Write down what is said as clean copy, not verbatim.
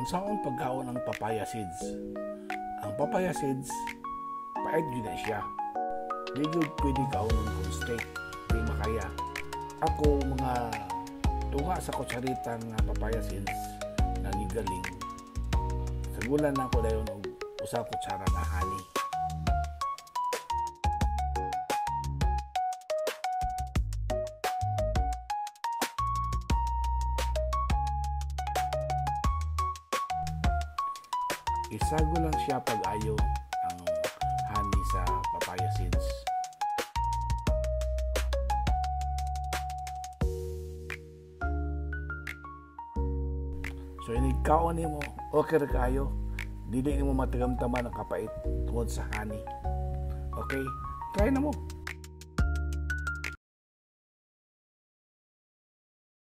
Unsaon pagkaon ang papaya seeds? Ang papaya seeds, pait yun na siya. Di yun pwede kaunon kung steak, di makaya. Ako mga tunga sa kutsarita nga papaya seeds na gigaling. Sagulan na ko dayon og usa kutsara na honey. Isago lang siya pag-ayo ang honey sa papaya seeds. So inigkaon nimo, okay ra kayo. Dili nimo matagamtaman ang kapait tungod sa honey. Okay? Try na mo.